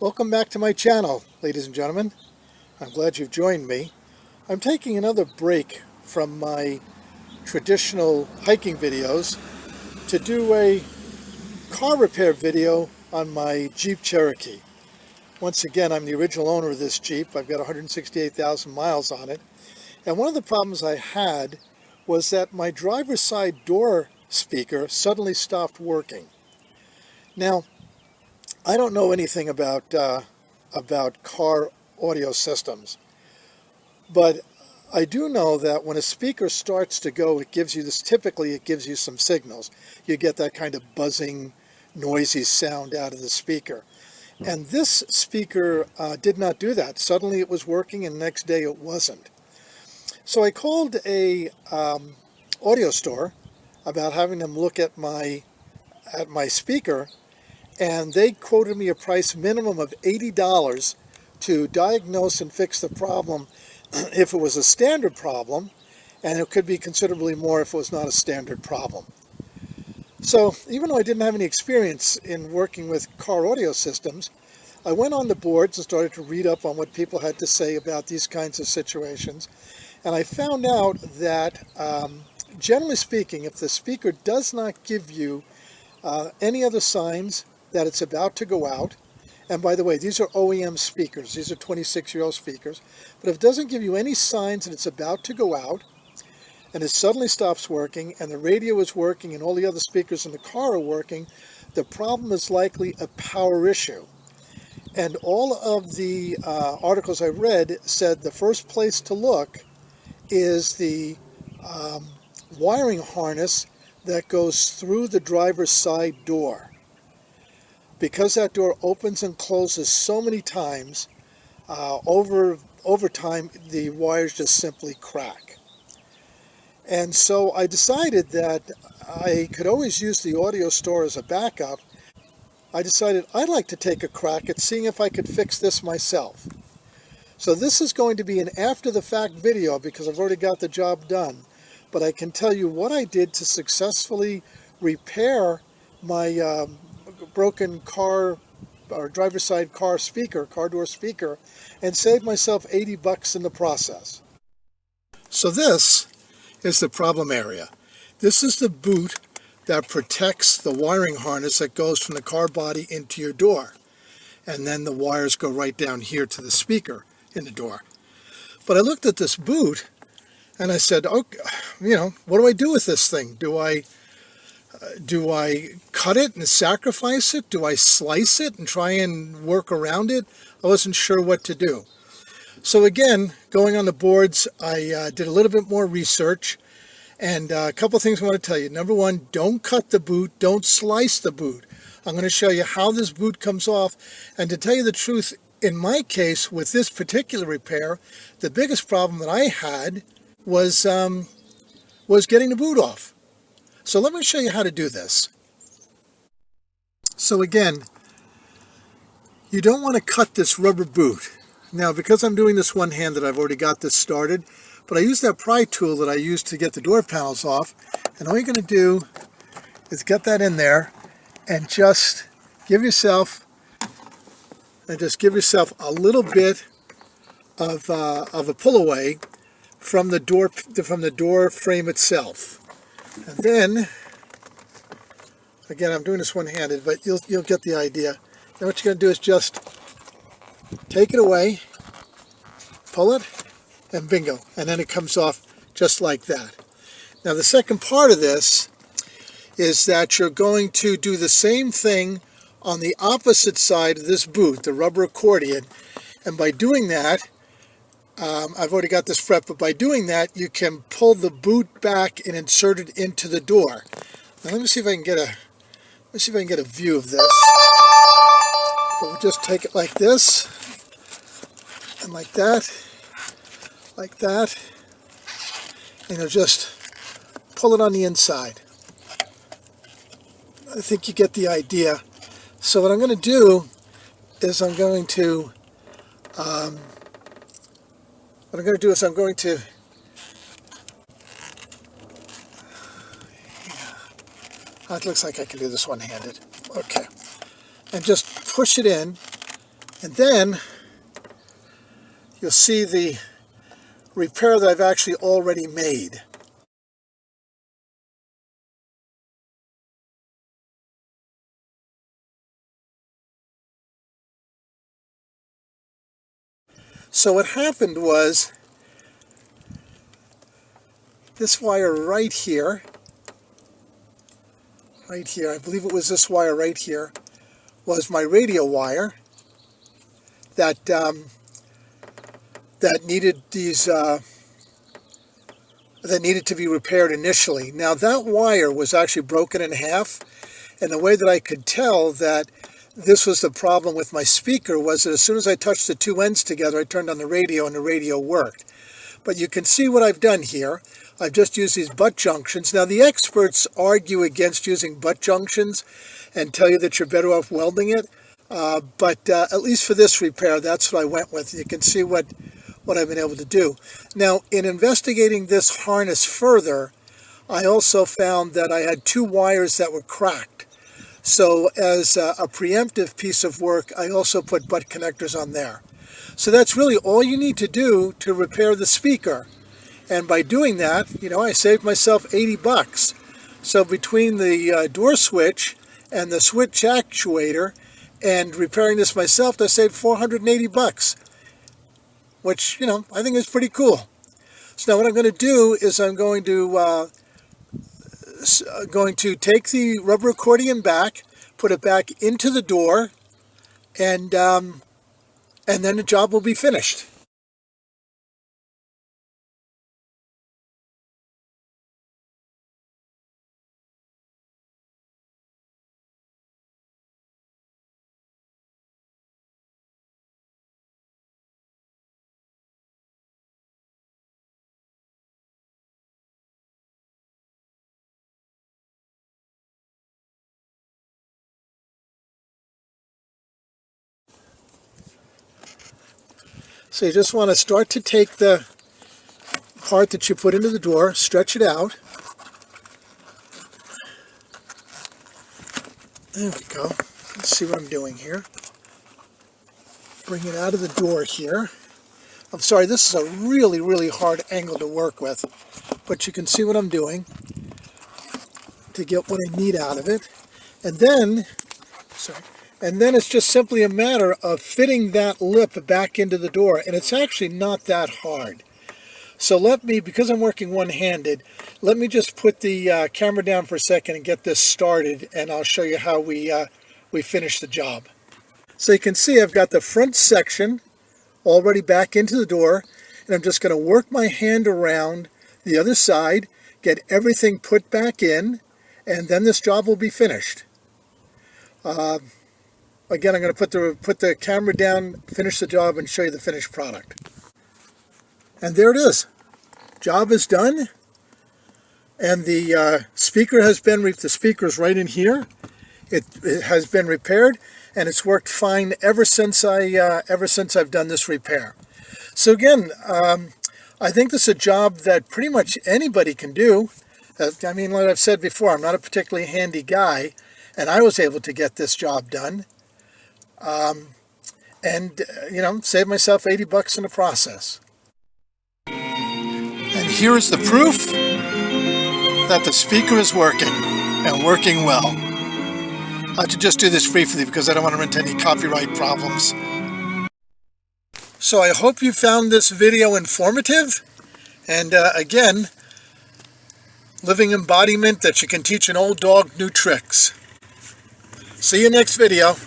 Welcome back to my channel, ladies and gentlemen. I'm glad you've joined me. I'm taking another break from my traditional hiking videos to do a car repair video on my Jeep Cherokee. Once again, I'm the original owner of this Jeep. I've got 168,000 miles on it. And one of the problems I had was that my driver's side door speaker suddenly stopped working. Now, I don't know anything about car audio systems, but I do know that when a speaker starts to go, it gives you this. Typically, it gives you some signals. You get that kind of buzzing, noisy sound out of the speaker. And this speaker did not do that. Suddenly, it was working, and the next day, it wasn't. So I called a audio store about having them look at my speaker. And they quoted me a price minimum of $80 to diagnose and fix the problem if it was a standard problem, and it could be considerably more if it was not a standard problem. So even though I didn't have any experience in working with car audio systems, I went on the boards and started to read up on what people had to say about these kinds of situations. And I found out that, generally speaking, if the speaker does not give you any other signs that it's about to go out, and by the way, these are OEM speakers, these are 26-year-old speakers, but if it doesn't give you any signs that it's about to go out, and it suddenly stops working, and the radio is working, and all the other speakers in the car are working, the problem is likely a power issue. And all of the articles I read said the first place to look is the wiring harness that goes through the driver's side door. Because that door opens and closes so many times, over time, the wires just simply crack. And so I decided that I could always use the audio store as a backup. I decided I'd like to take a crack at seeing if I could fix this myself. So this is going to be an after-the-fact video because I've already got the job done. But I can tell you what I did to successfully repair my broken car or driver's side car door speaker, and save myself $80 in the process. So this is the problem area. This is the boot that protects the wiring harness that goes from the car body into your door. And then the wires go right down here to the speaker in the door. But I looked at this boot and I said, okay, what do I do with this thing? Do I cut it and sacrifice it? Do I slice it and try and work around it? I wasn't sure what to do. So again, going on the boards, I did a little bit more research, and a couple of things I want to tell you. Number one, don't cut the boot, don't slice the boot. I'm going to show you how this boot comes off, and to tell you the truth, in my case, with this particular repair, the biggest problem that I had was getting the boot off. So let me show you how to do this. So again, you don't want to cut this rubber boot. Now, because I'm doing this one-handed, I've already got this started, but I use that pry tool that I used to get the door panels off, and all you're going to do is get that in there and just give yourself a little bit of a pull away from the door frame itself. And then, again, I'm doing this one-handed, but you'll get the idea. Then what you're going to do is just take it away, pull it, and bingo. And then it comes off just like that. Now, the second part of this is that you're going to do the same thing on the opposite side of this boot, the rubber accordion. And by doing that, I've already got this prepped, but by doing that, you can pull the boot back and insert it into the door. Now let me see if I can get a view of this. So we'll just take it like this, and like that, and you'll just pull it on the inside. I think you get the idea. So what I'm going to do is I'm going to it looks like I can do this one-handed. Okay. And just push it in And then you'll see the repair that I've actually already made. So what happened was, this wire right here, I believe it was this wire right here, was my radio wire that needed that needed to be repaired initially. Now that wire was actually broken in half, and the way that I could tell that this was the problem with my speaker was that as soon as I touched the two ends together, I turned on the radio and the radio worked. But you can see what I've done here. I've just used these butt junctions. Now the experts argue against using butt junctions and tell you that you're better off welding it. But at least for this repair, that's what I went with. You can see what I've been able to do. Now, in investigating this harness further, I also found that I had two wires that were cracked. So as a preemptive piece of work, I also put butt connectors on there. So that's really all you need to do to repair the speaker. And by doing that, I saved myself $80. So between the door switch and the switch actuator and repairing this myself, I saved $480, which, I think is pretty cool. So now what I'm going to do is I'm going to take the rubber accordion back, put it back into the door, and then the job will be finished. So you just want to start to take the part that you put into the door, stretch it out. There we go. Let's see what I'm doing here. Bring it out of the door here. I'm sorry, this is a really, really hard angle to work with, but you can see what I'm doing to get what I need out of it. And then it's just simply a matter of fitting that lip back into the door, and it's actually not that hard. So because I'm working one-handed, let me just put the camera down for a second and get this started, and I'll show you how we finish the job. So you can see I've got the front section already back into the door, and I'm just going to work my hand around the other side, get everything put back in, and then this job will be finished. Again, I'm going to put the camera down, finish the job, and show you the finished product. And there it is. Job is done, and the speaker has been the speaker's right in here. It has been repaired, and it's worked fine ever since I've done this repair. So again, I think this is a job that pretty much anybody can do. I mean, like I've said before, I'm not a particularly handy guy, and I was able to get this job done. Save myself $80 in the process. And here is the proof that the speaker is working, and working well. I have to just do this briefly because I don't want to run into any copyright problems. So I hope you found this video informative, and again, living embodiment that you can teach an old dog new tricks. See you next video.